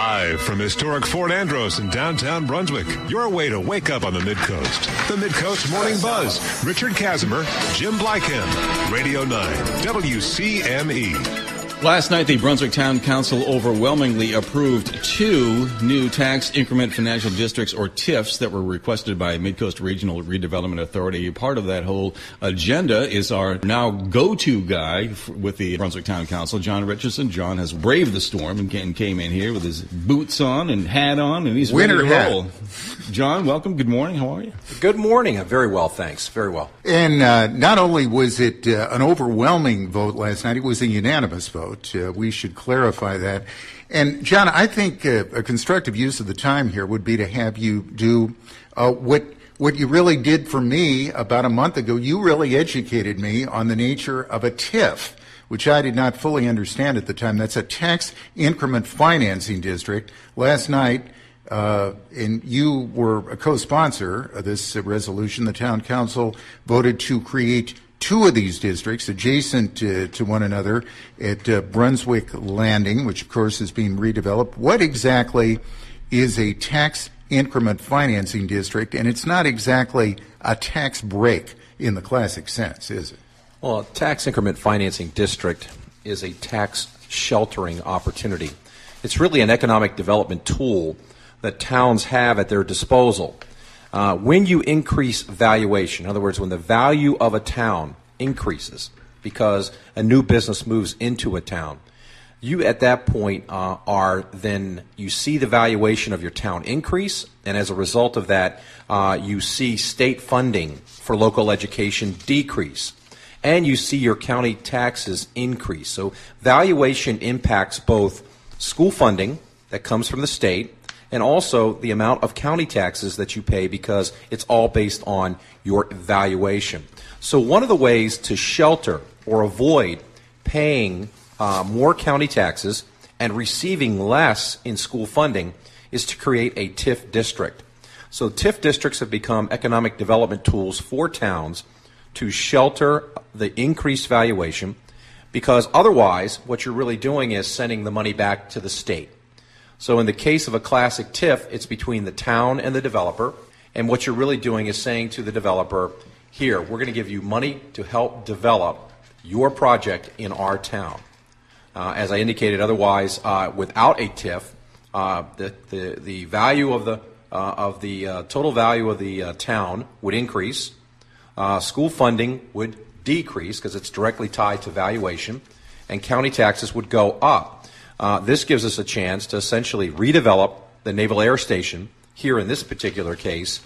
Live from historic Fort Andros in downtown Brunswick, your way to wake up on the Midcoast. The Midcoast Morning Buzz. Richard Kazimer, Jim Bleikamp, Radio 9, WCME. Last night, the Brunswick Town Council overwhelmingly approved 2 new tax increment financial districts, or TIFs, that were requested by Midcoast Regional Redevelopment Authority. Part of that whole agenda is our now go-to guy with the Brunswick Town Council, John Richardson. John has braved the storm and came in here with his boots on and hat on, and he's ready to roll. John, welcome. Good morning. How are you? Good morning. I'm very well, thanks. Very well. And not only was it an overwhelming vote last night, it was a unanimous vote. We should clarify that. And, John, I think a constructive use of the time here would be to have you do what you really did for me about a month ago. You really educated me on the nature of a TIF, which I did not fully understand at the time. That's a tax increment financing district. Last night, and you were a co-sponsor of this resolution, the town council voted to create 2 of these districts adjacent to one another at Brunswick Landing, which of course is being redeveloped. What exactly is a tax increment financing district? And it's not exactly a tax break in the classic sense, is it? Well, a tax increment financing district is a tax sheltering opportunity. It's really an economic development tool that towns have at their disposal. When you increase valuation, in other words, when the value of a town increases because a new business moves into a town, you at that point you see the valuation of your town increase, and as a result of that, you see state funding for local education decrease, and you see your county taxes increase. So valuation impacts both school funding that comes from the state and also the amount of county taxes that you pay, because it's all based on your valuation. So one of the ways to shelter or avoid paying more county taxes and receiving less in school funding is to create a TIF district. So TIF districts have become economic development tools for towns to shelter the increased valuation, because otherwise what you're really doing is sending the money back to the state. So in the case of a classic TIF, it's between the town and the developer, and what you're really doing is saying to the developer, here, we're going to give you money to help develop your project in our town. As I indicated, otherwise, without a TIF, the value of the total value of the town would increase. School funding would decrease because it's directly tied to valuation, and county taxes would go up. This gives us a chance to essentially redevelop the Naval Air Station, here in this particular case,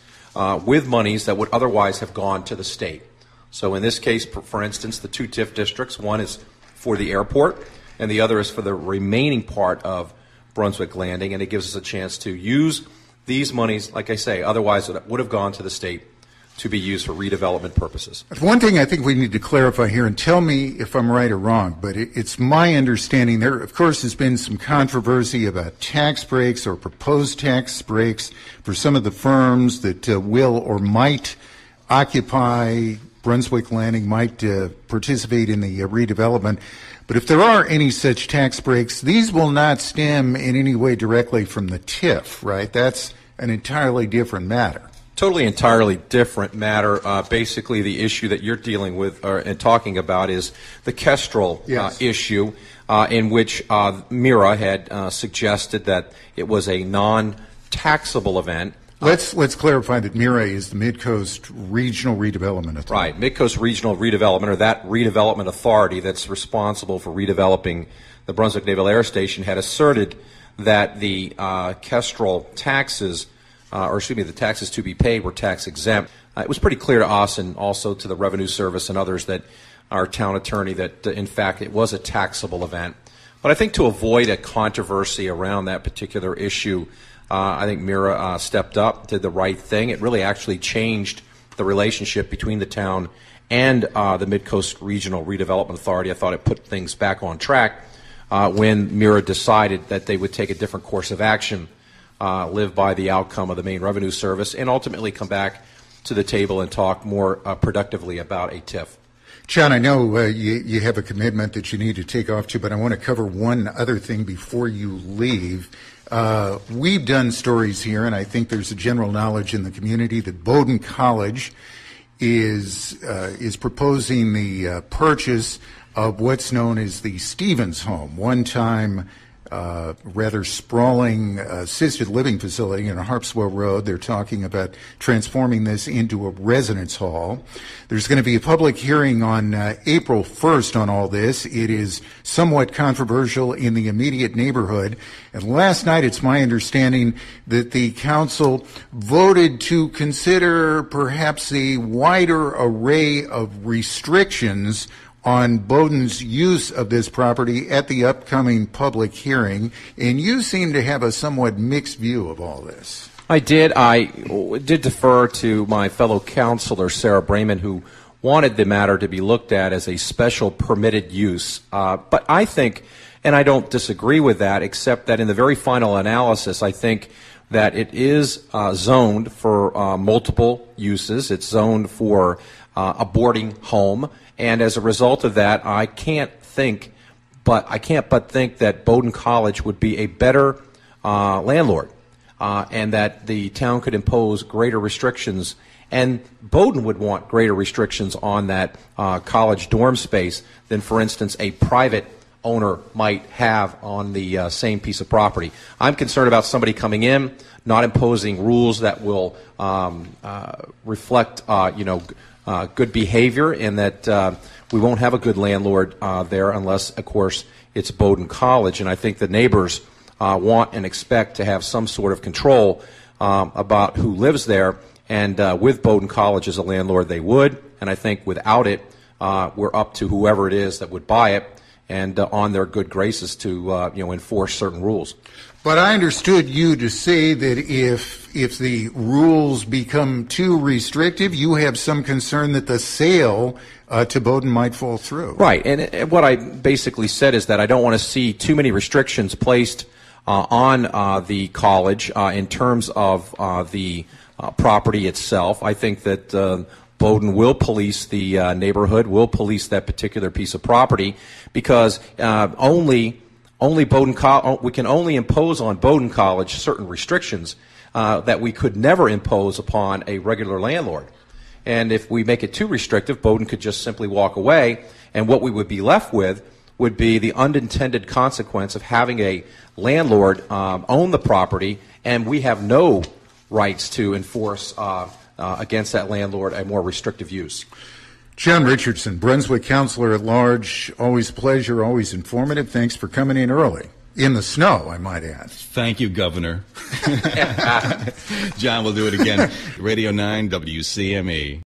with monies that would otherwise have gone to the state. So in this case, for instance, the 2 TIF districts, one is for the airport and the other is for the remaining part of Brunswick Landing, and it gives us a chance to use these monies, like I say, otherwise it would have gone to the state, to be used for redevelopment purposes. One thing I think we need to clarify here, and tell me if I'm right or wrong, but it's my understanding there, of course, has been some controversy about tax breaks or proposed tax breaks for some of the firms that will or might occupy Brunswick Landing, might participate in the redevelopment. But if there are any such tax breaks, these will not stem in any way directly from the TIF, right? That's an entirely different matter. Totally entirely different matter. Basically, the issue that you're dealing with and talking about is the Kestrel issue, in which Mira had suggested that it was a non-taxable event. Let's clarify that Mira is the Midcoast Regional Redevelopment Authority. Right, Midcoast Regional Redevelopment, or that redevelopment authority that's responsible for redeveloping the Brunswick Naval Air Station, had asserted that the Kestrel taxes, the taxes to be paid were tax exempt. It was pretty clear to us and also to the Revenue Service and others, that our town attorney, that in fact it was a taxable event. But I think to avoid a controversy around that particular issue, I think Mira stepped up, did the right thing. It really actually changed the relationship between the town and the Midcoast Regional Redevelopment Authority. I thought it put things back on track when Mira decided that they would take a different course of action, live by the outcome of the Maine Revenue Service, and ultimately come back to the table and talk more productively about a TIF. John, I know you have a commitment that you need to take off to, but I want to cover one other thing before you leave. We've done stories here, and I think there's a general knowledge in the community that Bowdoin College is proposing the purchase of what's known as the Stevens Home, one-time rather sprawling assisted living facility in Harpswell Road. They're talking about transforming this into a residence hall. There's going to be a public hearing on April 1st on all this. It is somewhat controversial in the immediate neighborhood. And last night, it's my understanding that the council voted to consider perhaps a wider array of restrictions on Bowdoin's use of this property at the upcoming public hearing, and you seem to have a somewhat mixed view of all this. I did defer to my fellow councilor, Sarah Brayman, who wanted the matter to be looked at as a special permitted use. But I think, and I don't disagree with that, except that in the very final analysis, I think that it is zoned for multiple uses. It's zoned for a boarding home. And as a result of that, I can't but think that Bowdoin College would be a better landlord, and that the town could impose greater restrictions, and Bowdoin would want greater restrictions on that college dorm space than, for instance, a private owner might have on the same piece of property. I'm concerned about somebody coming in, not imposing rules that will reflect, good behavior, and that we won't have a good landlord there unless, of course, it's Bowdoin College. And I think the neighbors want and expect to have some sort of control about who lives there. And with Bowdoin College as a landlord, they would. And I think without it, we're up to whoever it is that would buy it and on their good graces to enforce certain rules. But I understood you to say that if the rules become too restrictive, you have some concern that the sale to Bowdoin might fall through. Right, and what I basically said is that I don't want to see too many restrictions placed on the college in terms of the property itself. I think that Bowdoin will police the neighborhood, will police that particular piece of property, because we can only impose on Bowdoin College certain restrictions that we could never impose upon a regular landlord. And if we make it too restrictive, Bowdoin could just simply walk away, and what we would be left with would be the unintended consequence of having a landlord own the property, and we have no rights to enforce against that landlord a more restrictive use. John Richardson, Brunswick Councillor-At-Large, always a pleasure, always informative. Thanks for coming in early. In the snow, I might add. Thank you, Governor. John, we'll do it again. Radio 9 WCME.